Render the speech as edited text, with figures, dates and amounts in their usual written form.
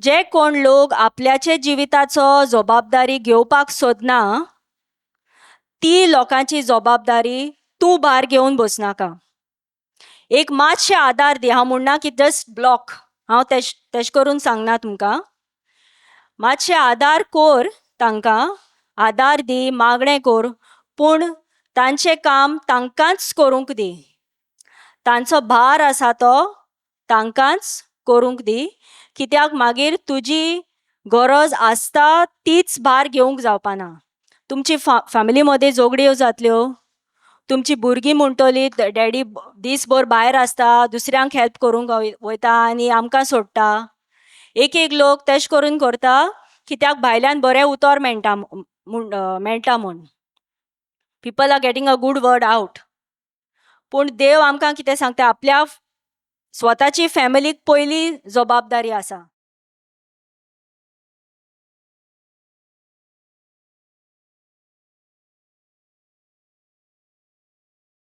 जे कोण लोक आपल्याचे जिविताचो जबाबदारी घेवपाक सोदना ती लोकांची जबाबदारी तूं भार घेवन बसनाका. एक मातशे आदार दी. हांव म्हणना की जस्ट ब्लॉक, हांव तेश करून सांगना तुमकां. मातशे आदार कोर तांकां, आदार दी, मागणें कोर, पूण तांचें काम तांकांच करूंक दी. तांचो भार आसा तो तांकांच करूंक दी. कित्याक मागीर तुजी गरज आसता तीच भार घेवंक जावपाना. तुमची फॅमिली मदीं झगड्यो जातल्यो, तुमची भुरगीं म्हणटली डॅडी दीसभर भायर आसता, दुसऱ्यांक हेल्प करूंक वयता आनी आमकां सोडटा. एक एक लोक तेश करून करता कित्याक भायल्यान बरें उतर मेळटा म्हूण. People are getting a good word out. पूण देव आमकां कितें सांगता, आपल्या स्वताची फॅमिलीक पयली जबाबदारी आसा.